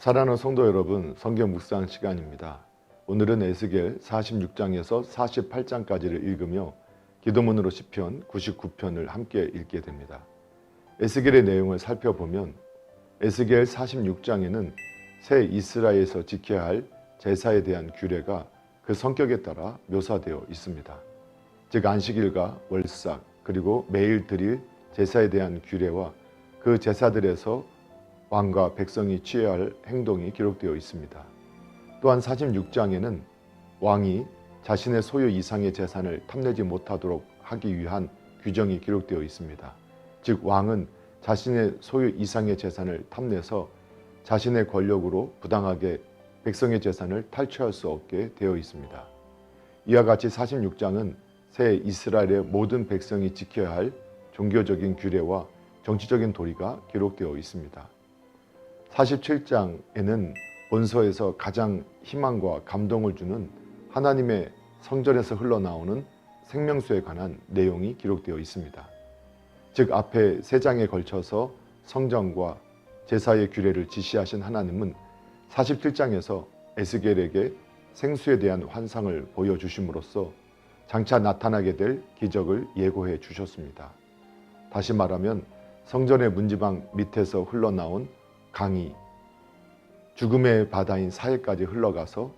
사랑하는 성도 여러분, 성경 묵상 시간입니다. 오늘은 에스겔 46장에서 48장까지를 읽으며 기도문으로 시편 99편을 함께 읽게 됩니다. 에스겔의 내용을 살펴보면 에스겔 46장에는 새 이스라엘에서 지켜야 할 제사에 대한 규례가 그 성격에 따라 묘사되어 있습니다. 즉 안식일과 월삭 그리고 매일 드릴 제사에 대한 규례와 그 제사들에서 왕과 백성이 취해야 할 행동이 기록되어 있습니다. 또한 46장에는 왕이 자신의 소유 이상의 재산을 탐내지 못하도록 하기 위한 규정이 기록되어 있습니다. 즉 왕은 자신의 소유 이상의 재산을 탐내서 자신의 권력으로 부당하게 백성의 재산을 탈취할 수 없게 되어 있습니다. 이와 같이 46장은 새 이스라엘의 모든 백성이 지켜야 할 종교적인 규례와 정치적인 도리가 기록되어 있습니다. 47장에는 본서에서 가장 희망과 감동을 주는 하나님의 성전에서 흘러나오는 생명수에 관한 내용이 기록되어 있습니다. 즉 앞에 세 장에 걸쳐서 성전과 제사의 규례를 지시하신 하나님은 47장에서 에스겔에게 생수에 대한 환상을 보여주심으로써 장차 나타나게 될 기적을 예고해 주셨습니다. 다시 말하면 성전의 문지방 밑에서 흘러나온 강이 죽음의 바다인 사해까지 흘러가서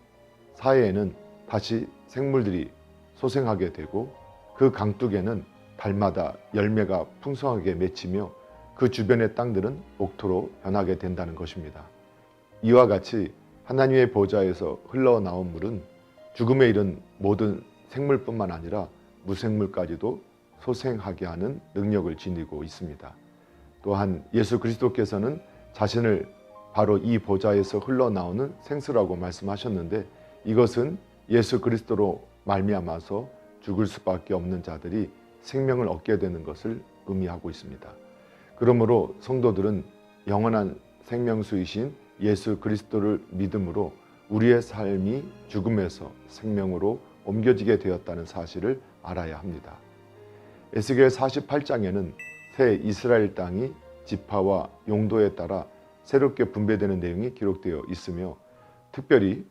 사해에는 다시 생물들이 소생하게 되고 그 강둑에는 달마다 열매가 풍성하게 맺히며 그 주변의 땅들은 옥토로 변하게 된다는 것입니다. 이와 같이 하나님의 보좌에서 흘러나온 물은 죽음에 이른 모든 생물뿐만 아니라 무생물까지도 소생하게 하는 능력을 지니고 있습니다. 또한 예수 그리스도께서는 자신을 바로 이 보좌에서 흘러나오는 생수라고 말씀하셨는데 이것은 예수 그리스도로 말미암아서 죽을 수밖에 없는 자들이 생명을 얻게 되는 것을 의미하고 있습니다. 그러므로 성도들은 영원한 생명수이신 예수 그리스도를 믿음으로 우리의 삶이 죽음에서 생명으로 옮겨지게 되었다는 사실을 알아야 합니다. 에스겔 48장에는 새 이스라엘 땅이 지파와 용도에 따라 새롭게 분배되는 내용이 기록되어 있으며 특별히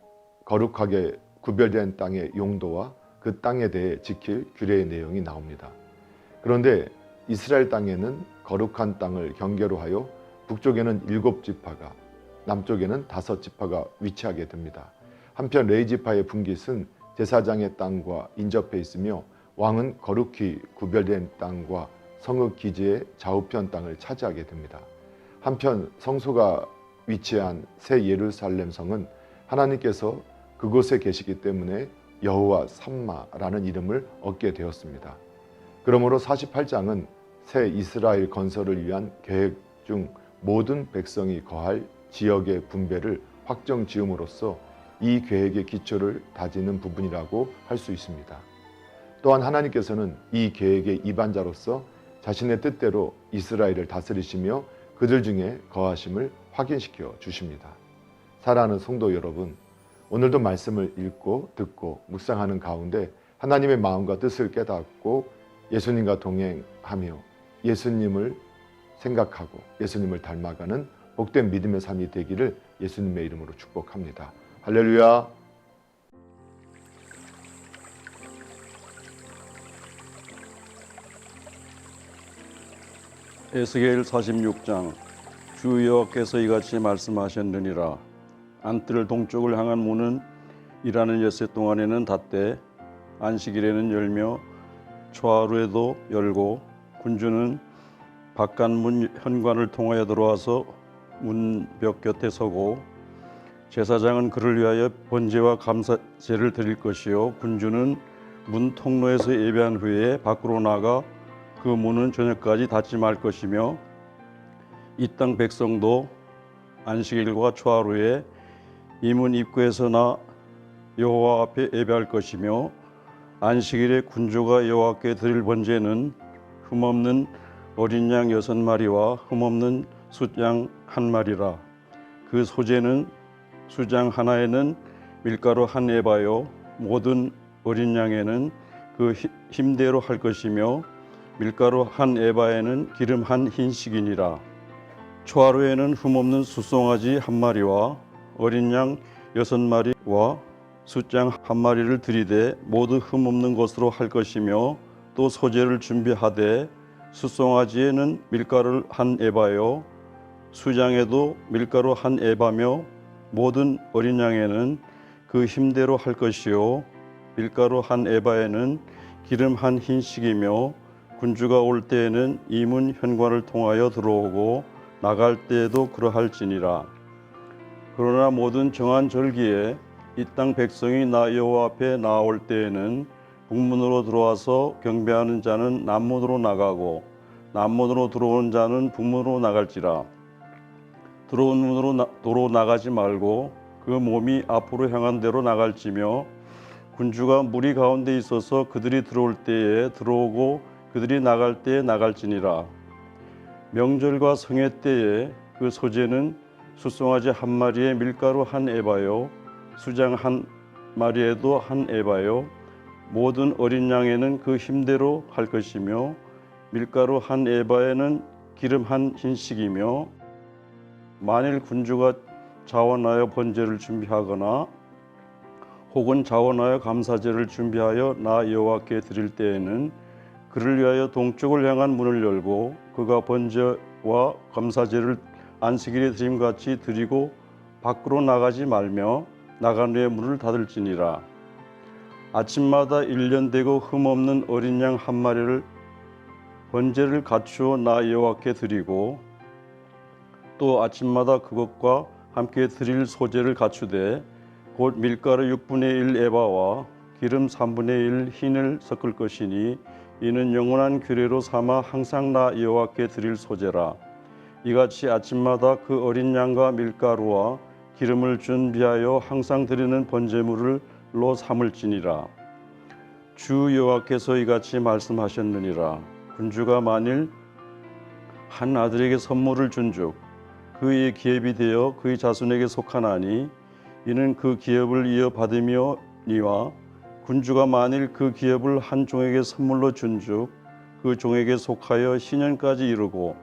거룩하게 구별된 땅의 용도와 그 땅에 대해 지킬 규례의 내용이 나옵니다. 그런데 이스라엘 땅에는 거룩한 땅을 경계로 하여 북쪽에는 7지파가 남쪽에는 5지파가 위치하게 됩니다. 한편 레위지파의 분깃은 제사장의 땅과 인접해 있으며 왕은 거룩히 구별된 땅과 성읍 기지의 좌우편 땅을 차지하게 됩니다. 한편 성소가 위치한 새 예루살렘 성은 하나님께서 그곳에 계시기 때문에 여호와 삼마라는 이름을 얻게 되었습니다. 그러므로 48장은 새 이스라엘 건설을 위한 계획 중 모든 백성이 거할 지역의 분배를 확정 지음으로써 이 계획의 기초를 다지는 부분이라고 할 수 있습니다. 또한 하나님께서는 이 계획의 이반자로서 자신의 뜻대로 이스라엘을 다스리시며 그들 중에 거하심을 확인시켜 주십니다. 사랑하는 성도 여러분, 오늘도 말씀을 읽고 듣고 묵상하는 가운데 하나님의 마음과 뜻을 깨닫고 예수님과 동행하며 예수님을 생각하고 예수님을 닮아가는 복된 믿음의 삶이 되기를 예수님의 이름으로 축복합니다. 할렐루야. 에스겔 46장 주 여호와께서 이같이 말씀하셨느니라. 안뜰 동쪽을 향한 문은 일하는 엿새 동안에는 닫되 안식일에는 열며 초하루에도 열고 군주는 바깥문 현관을 통하여 들어와서 문벽 곁에 서고 제사장은 그를 위하여 번제와 감사제를 드릴 것이요 군주는 문 통로에서 예배한 후에 밖으로 나가 그 문은 저녁까지 닫지 말 것이며 이 땅 백성도 안식일과 초하루에 이 문 입구에서나 여호와 앞에 예배할 것이며 안식일에 군주가 여호와께 드릴 번제는 흠없는 어린 양 6마리와 흠없는 숫양 1마리라. 그 소재는 수장 하나에는 밀가루 1에바요 모든 어린 양에는 그 힘대로 할 것이며 밀가루 1에바에는 기름 1흰식이니라. 초하루에는 흠없는 숫송아지 1마리와 어린 양 6마리와 숫양 1마리를 들이되 모두 흠없는 것으로 할 것이며 또 소재를 준비하되 숫송아지에는 밀가루를 한 에바요 수장에도 밀가루 한 에바며 모든 어린 양에는 그 힘대로 할 것이요 밀가루 한 에바에는 기름 한 흰씩이며 군주가 올 때에는 이 문 현관을 통하여 들어오고 나갈 때에도 그러할지니라. 그러나 모든 정한 절기에 이 땅 백성이 나 여호와 앞에 나올 때에는 북문으로 들어와서 경배하는 자는 남문으로 나가고 남문으로 들어오는 자는 북문으로 나갈지라. 들어온 문으로 도로 나가지 말고 그 몸이 앞으로 향한 대로 나갈지며 군주가 무리 가운데 있어서 그들이 들어올 때에 들어오고 그들이 나갈 때에 나갈지니라. 명절과 성회 때에 그 소재는 숫송아지 1마리에 밀가루 한 에바요 수장 1마리에도 한 에바요 모든 어린 양에는 그 힘대로 할 것이며 밀가루 한 에바에는 기름 한 흰씩이며 만일 군주가 자원하여 번제를 준비하거나 혹은 자원하여 감사제를 준비하여 나 여호와께 드릴 때에는 그를 위하여 동쪽을 향한 문을 열고 그가 번제와 감사제를 안식일에 드림같이 드리고 밖으로 나가지 말며 나간 후에 문을 닫을지니라. 아침마다 1년 되고 흠없는 어린 양 1마리를 번제를 갖추어 나 여호와께 드리고 또 아침마다 그것과 함께 드릴 소재를 갖추되 곧 밀가루 6분의 1 에바와 기름 3분의 1 흰을 섞을 것이니 이는 영원한 규례로 삼아 항상 나 여호와께 드릴 소재라. 이같이 아침마다 그 어린 양과 밀가루와 기름을 준비하여 항상 드리는 번제물로 삼을지니라. 주 여호와께서 이같이 말씀하셨느니라. 군주가 만일 한 아들에게 선물을 준즉 그의 기업이 되어 그의 자손에게 속하나니 이는 그 기업을 이어받으며니와 군주가 만일 그 기업을 한 종에게 선물로 준즉 그 종에게 속하여 신년까지 이르고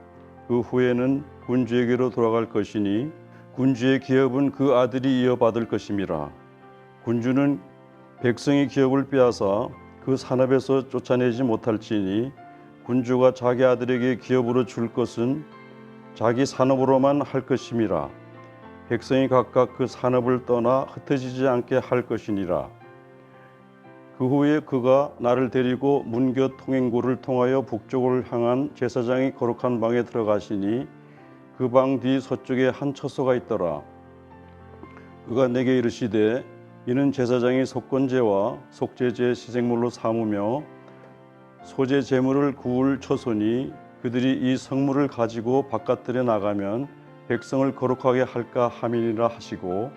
그 후에는 군주에게로 돌아갈 것이니 군주의 기업은 그 아들이 이어받을 것임이라. 군주는 백성의 기업을 빼앗아 그 산업에서 쫓아내지 못할지니 군주가 자기 아들에게 기업으로 줄 것은 자기 산업으로만 할 것임이라. 백성이 각각 그 산업을 떠나 흩어지지 않게 할 것이니라. 그 후에 그가 나를 데리고 문곁 통행구를 통하여 북쪽을 향한 제사장이 거룩한 방에 들어가시니 그 방 뒤 서쪽에 한 처소가 있더라. 그가 내게 이르시되 이는 제사장이 속건제와 속죄제 시생물로 삼으며 소제 제물을 구울 처소니 그들이 이 성물을 가지고 바깥들에 나가면 백성을 거룩하게 할까 함이니라 하시고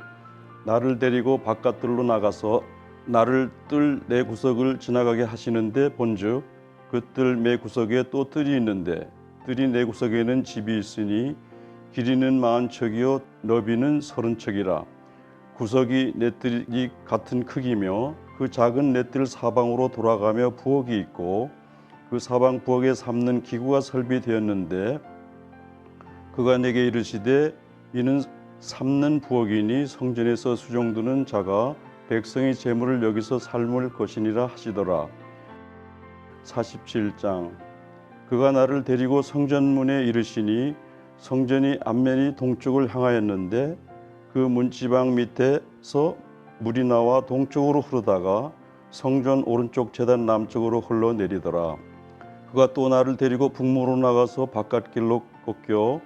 나를 데리고 바깥들로 나가서 나를 뜰 네 구석을 지나가게 하시는데 본즉 그 뜰 매 구석에 또 뜰이 있는데 뜰이 네 구석에는 집이 있으니 길이는 40척이요 너비는 30척이라. 구석이 넷들이 같은 크기며 그 작은 넷들 사방으로 돌아가며 부엌이 있고 그 사방 부엌에 삶는 기구가 설비되었는데 그가 내게 이르시되 이는 삶는 부엌이니 성전에서 수종드는 자가 백성의 재물을 여기서 삶을 것이니라 하시더라. 47장. 그가 나를 데리고 성전문에 이르시니 성전이 앞면이 동쪽을 향하였는데 그 문지방 밑에서 물이 나와 동쪽으로 흐르다가 성전 오른쪽 제단 남쪽으로 흘러내리더라. 그가 또 나를 데리고 북문으로 나가서 바깥길로 꺾여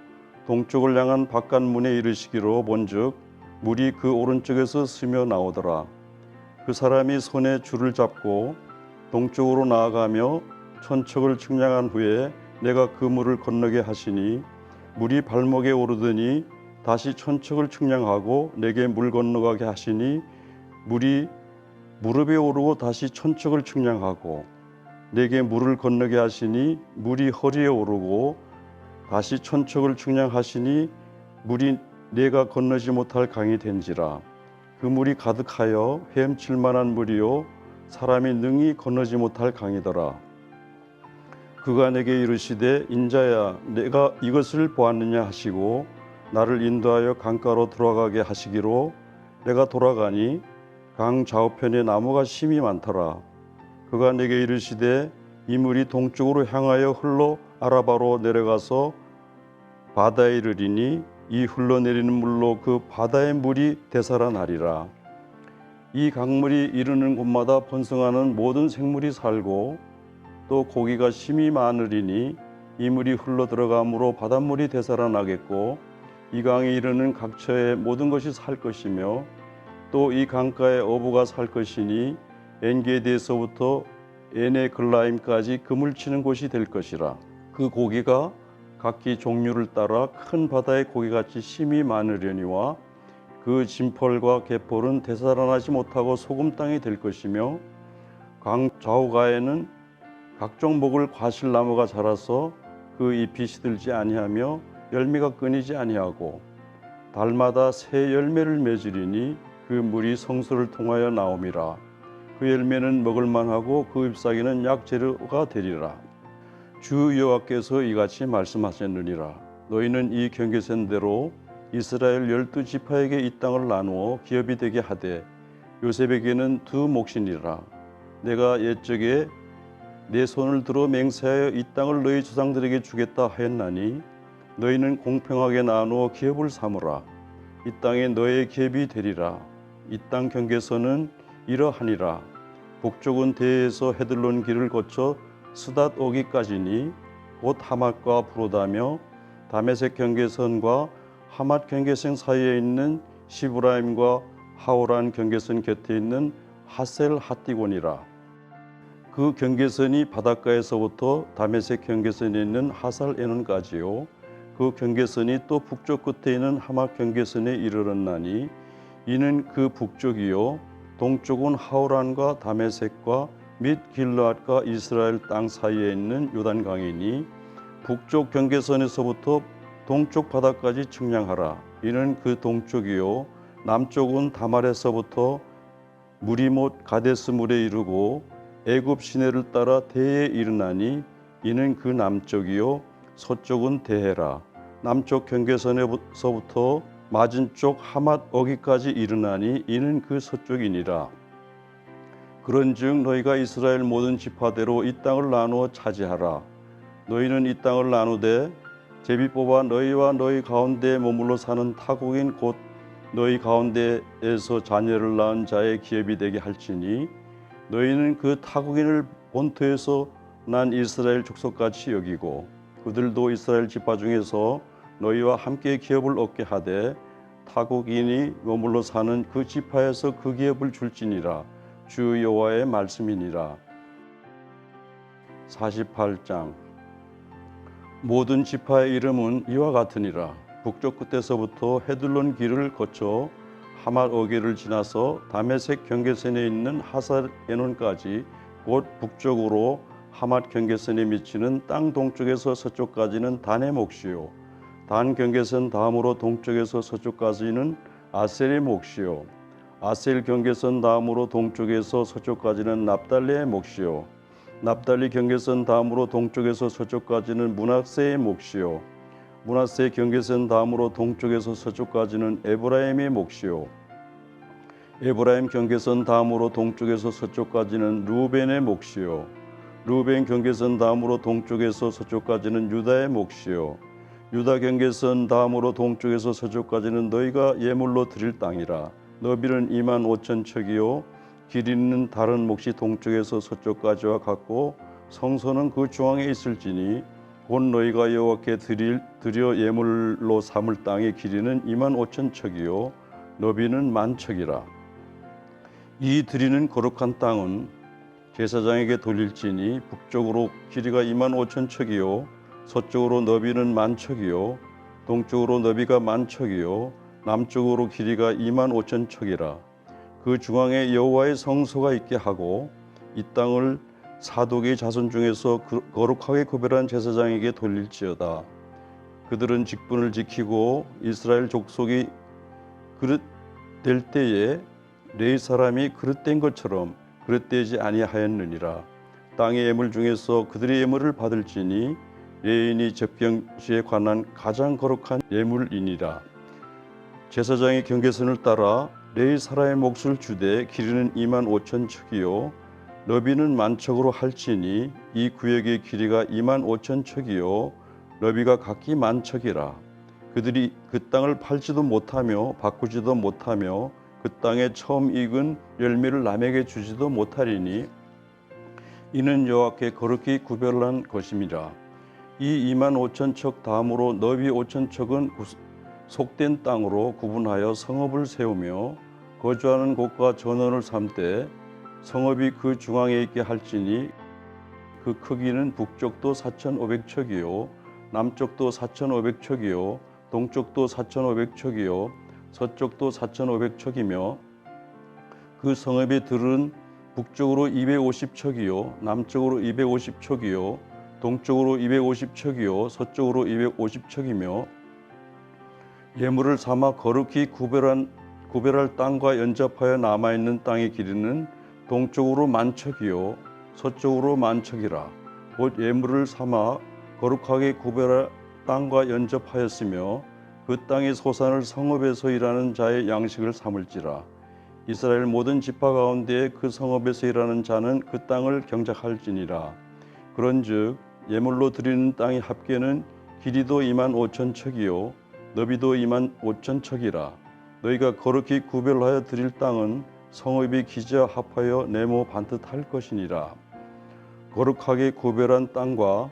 동쪽을 향한 바깥문에 이르시기로 본즉 물이 그 오른쪽에서 스며 나오더라. 그 사람이 손에 줄을 잡고 동쪽으로 나아가며 천척을 측량한 후에 내가 그 물을 건너게 하시니 물이 발목에 오르더니 다시 천척을 측량하고 내게 물 건너가게 하시니 물이 무릎에 오르고 다시 천척을 측량하고 내게 물을 건너게 하시니 물이 허리에 오르고 다시 천척을 측량하시니 물이 내가 건너지 못할 강이 된지라. 그 물이 가득하여 헤엄칠 만한 물이요 사람이 능히 건너지 못할 강이더라. 그가 내게 이르시되 인자야 내가 이것을 보았느냐 하시고 나를 인도하여 강가로 들어가게 하시기로 내가 돌아가니 강 좌우편에 나무가 심이 많더라. 그가 내게 이르시되 이 물이 동쪽으로 향하여 흘러 아라바로 내려가서 바다에 이르리니 이 흘러내리는 물로 그 바다의 물이 되살아나리라. 이 강물이 이르는 곳마다 번성하는 모든 생물이 살고 또 고기가 심이 많으리니 이 물이 흘러 들어감으로 바닷물이 되살아나겠고 이 강에 이르는 각처의 모든 것이 살 것이며 또 이 강가에 어부가 살 것이니 엔게디에서부터 에네글라임까지 그물 치는 곳이 될 것이라. 그 고기가 각기 종류를 따라 큰 바다의 고기같이 심이 많으려니와 그 진펄과 갯벌은 되살아나지 못하고 소금 땅이 될 것이며 강 좌우가에는 각종 먹을 과실나무가 자라서 그 잎이 시들지 아니하며 열매가 끊이지 아니하고 달마다 새 열매를 맺으리니 그 물이 성소를 통하여 나옴이라. 그 열매는 먹을 만하고 그 잎사귀는 약재료가 되리라. 주 여호와께서 이같이 말씀하셨느니라. 너희는 이 경계선대로 이스라엘 12지파에게 이 땅을 나누어 기업이 되게 하되 요셉에게는 두 몫이니라. 내가 옛적에 내 손을 들어 맹세하여 이 땅을 너희 조상들에게 주겠다 하였나니 너희는 공평하게 나누어 기업을 삼으라. 이 땅에 너의 기업이 되리라. 이 땅 경계선은 이러하니라. 북쪽은 대에서 헤들론 길을 거쳐 스닷 오기까지니 곧 하맛과 브로다며 다메섹 경계선과 하맛 경계선 사이에 있는 시브라임과 하오란 경계선 곁에 있는 하셀 하띠곤이라. 그 경계선이 바닷가에서부터 다메섹 경계선에 있는 하살 에논까지요. 그 경계선이 또 북쪽 끝에 있는 하맛 경계선에 이르렀나니 이는 그 북쪽이요 동쪽은 하오란과 다메섹과 및 길르앗과 이스라엘 땅 사이에 있는 요단강이니 북쪽 경계선에서부터 동쪽 바다까지 측량하라. 이는 그 동쪽이요 남쪽은 다말에서부터 무리못 가데스 물에 이르고 애굽 시내를 따라 대에 이르나니 이는 그 남쪽이요 서쪽은 대해라. 남쪽 경계선에서부터 맞은쪽 하맛 어기까지 이르나니 이는 그 서쪽이니라. 그런즉 너희가 이스라엘 모든 지파대로 이 땅을 나누어 차지하라. 너희는 이 땅을 나누되 제비 뽑아 너희와 너희 가운데 머물러 사는 타국인 곧 너희 가운데에서 자녀를 낳은 자의 기업이 되게 할지니 너희는 그 타국인을 본토에서 난 이스라엘 족속같이 여기고 그들도 이스라엘 지파 중에서 너희와 함께 기업을 얻게 하되 타국인이 머물러 사는 그 지파에서 그 기업을 줄지니라. 주 여호와의 말씀이니라. 48장. 모든 지파의 이름은 이와 같으니라. 북쪽 끝에서부터 헤들론 길을 거쳐 하맛 어기를 지나서 다메섹 경계선에 있는 하살 에논까지 곧 북쪽으로 하맛 경계선에 미치는 땅 동쪽에서 서쪽까지는 단의 몫이요 단 경계선 다음으로 동쪽에서 서쪽까지는 아셀의 몫이요 아셀 경계선 다음으로 동쪽에서 서쪽까지는 납달리의 몫이요 납달리 경계선 다음으로 동쪽에서 서쪽까지는 므낫세의 몫이요 므낫세 경계선 다음으로 동쪽에서 서쪽까지는 에브라임의 몫이요 에브라임 경계선 다음으로 동쪽에서 서쪽까지는 루벤의 몫이요 루벤 경계선 다음으로 동쪽에서 서쪽까지는 유다의 몫이요 유다 경계선 다음으로 동쪽에서 서쪽까지는 너희가 예물로 드릴 땅이라. 너비는 2만 5천 척이요 길이는 다른 몫이 동쪽에서 서쪽까지와 같고 성소는 그 중앙에 있을지니 곧 너희가 여호와께 드려 예물로 삼을 땅의 길이는 2만 5천 척이요 너비는 1만 척이라. 이 드리는 거룩한 땅은 제사장에게 돌릴지니 북쪽으로 길이가 2만 5천 척이요 서쪽으로 너비는 1만 척이요 동쪽으로 너비가 1만 척이요 남쪽으로 길이가 2만 5천 척이라. 그 중앙에 여호와의 성소가 있게 하고 이 땅을 사독의 자손 중에서 거룩하게 구별한 제사장에게 돌릴지어다. 그들은 직분을 지키고 이스라엘 족속이 그릇될 때에 레위 사람이 그릇된 것처럼 그릇되지 아니하였느니라. 땅의 예물 중에서 그들의 예물을 받을지니 레인이 접경시에 관한 가장 거룩한 예물이니라. 제사장의 경계선을 따라 레위 사람의 몫을 주되 길이는 2만 5천 척이요 너비는 만 척으로 할지니 이 구역의 길이가 2만 5천 척이요 너비가 각기 만 척이라. 그들이 그 땅을 팔지도 못하며 바꾸지도 못하며 그 땅에 처음 익은 열매를 남에게 주지도 못하리니 이는 여호와께 거룩히 구별한 것임이라. 이 2만 5천 척 다음으로 너비 5천 척은 속된 땅으로 구분하여 성읍을 세우며 거주하는 곳과 전원을 삼되 성읍이 그 중앙에 있게 할지니 그 크기는 북쪽도 4,500척이요 남쪽도 4,500척이요 동쪽도 4,500척이요 서쪽도 4,500척이며 그 성읍의 들은 북쪽으로 250척이요 남쪽으로 250척이요 동쪽으로 250척이요 서쪽으로 250척이며 예물을 삼아 거룩히 구별할 땅과 연접하여 남아있는 땅의 길이는 동쪽으로 만척이요 서쪽으로 만척이라. 곧 예물을 삼아 거룩하게 구별할 땅과 연접하였으며 그 땅의 소산을 성읍에서 일하는 자의 양식을 삼을지라. 이스라엘 모든 지파 가운데 그 성읍에서 일하는 자는 그 땅을 경작할지니라. 그런즉 예물로 드리는 땅의 합계는 길이도 2만 5천 척이요 너비도 2만 5천 척이라. 너희가 거룩히 구별하여 드릴 땅은 성읍이 기지와 합하여 네모 반듯할 것이니라. 거룩하게 구별한 땅과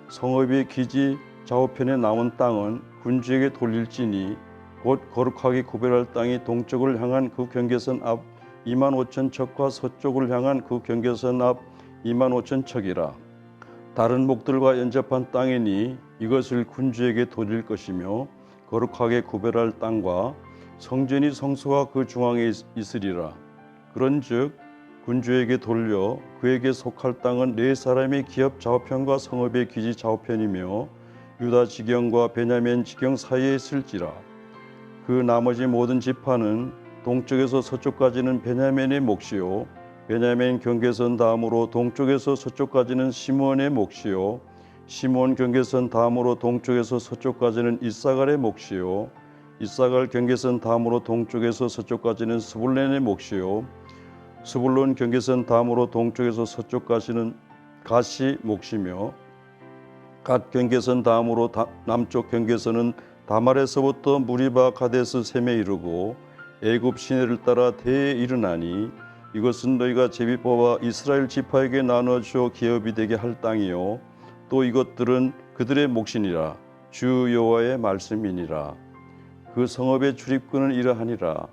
성읍의 기지 좌우편에 남은 땅은 군주에게 돌릴지니 곧 거룩하게 구별할 땅이 동쪽을 향한 그 경계선 앞 2만 5천 척과 서쪽을 향한 그 경계선 앞 2만 5천 척이라. 다른 목들과 연접한 땅이니 이것을 군주에게 돌릴 것이며 거룩하게 구별할 땅과 성전이 성소와 그 중앙에 있으리라. 그런즉 군주에게 돌려 그에게 속할 땅은 네 사람의 기업 좌우편과 성읍의 기지 좌우편이며 유다 지경과 베냐민 지경 사이에 있을지라. 그 나머지 모든 지파는 동쪽에서 서쪽까지는 베냐민의 몫이요 베냐민 경계선 다음으로 동쪽에서 서쪽까지는 시므온의 몫이요 시므온 경계선 다음으로 동쪽에서 서쪽까지는 이사갈의 몫이요 이사갈 경계선 다음으로 동쪽에서 서쪽까지는 스불론의 몫이요 스불론 경계선 다음으로 동쪽에서 서쪽까지는 갓이 몫이며 갓 경계선 다음으로 남쪽 경계선은 다말에서부터 무리바 가데스 셈에 이르고 애굽 시내를 따라 대에 이르나니 이것은 너희가 제비 뽑아 이스라엘 지파에게 나누어 주어 기업이 되게 할 땅이요 또 이것들은 그들의 몫이니라. 주 여호와의 말씀이니라. 그 성읍의 출입구는 이러하니라.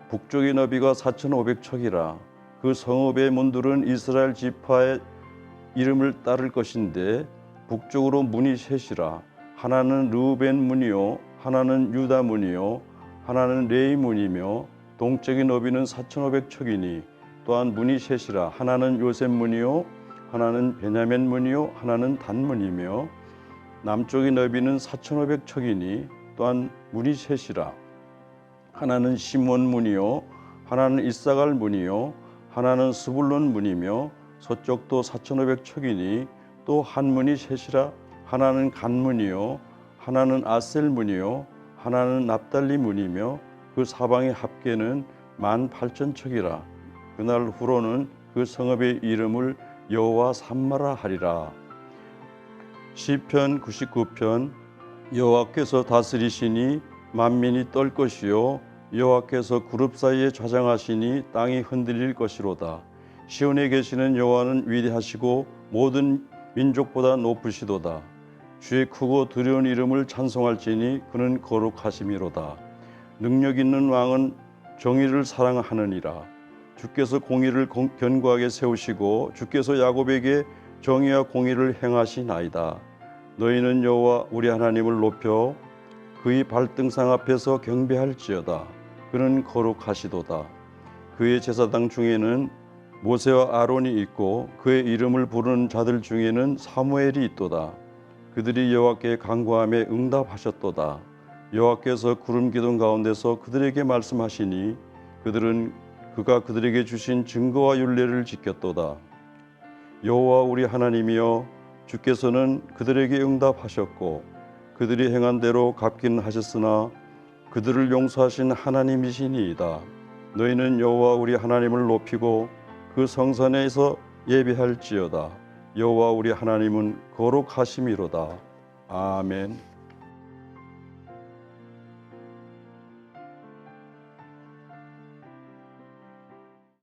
북쪽의 너비가 4,500척이라. 그 성읍의 문들은 이스라엘 지파의 이름을 따를 것인데 북쪽으로 문이 셋이라. 하나는 르우벤 문이요 하나는 유다 문이요 하나는 레위 문이며 동쪽의 너비는 4,500척이니 또한 문이 셋이라. 하나는 요셉 문이요 하나는 베냐민 문이요 하나는 단 문이며 남쪽의 너비는 4,500척이니 또한 문이 셋이라. 하나는 시몬 문이요 하나는 이사갈 문이요 하나는 스불론 문이며 서쪽도 4,500척이니 또 한 문이 셋이라. 하나는 간 문이요 하나는 아셀 문이요 하나는 납달리 문이며 그 사방의 합계는 18,000척이라. 그날 후로는 그 성읍의 이름을 여호와 삼마라 하리라. 시편 99편. 여호와께서 다스리시니 만민이 떨 것이요 여호와께서 그룹 사이에 좌장하시니 땅이 흔들릴 것이로다. 시온에 계시는 여호와는 위대하시고 모든 민족보다 높으시도다. 주의 크고 두려운 이름을 찬송할지니 그는 거룩하심이로다. 능력 있는 왕은 정의를 사랑하느니라. 주께서 공의를 견고하게 세우시고 주께서 야곱에게 정의와 공의를 행하시나이다. 너희는 여호와 우리 하나님을 높여 그의 발등상 앞에서 경배할지어다. 그는 거룩하시도다. 그의 제사장 중에는 모세와 아론이 있고 그의 이름을 부르는 자들 중에는 사무엘이 있도다. 그들이 여호와께 간구함에 응답하셨도다. 여호와께서 구름 기둥 가운데서 그들에게 말씀하시니 그들은 그가 그들에게 주신 증거와 율례를 지켰도다. 여호와 우리 하나님이여 주께서는 그들에게 응답하셨고 그들이 행한 대로 갚기는 하셨으나 그들을 용서하신 하나님이시니이다. 너희는 여호와 우리 하나님을 높이고 그 성산에서 예배할지어다. 여호와 우리 하나님은 거룩하심이로다. 아멘.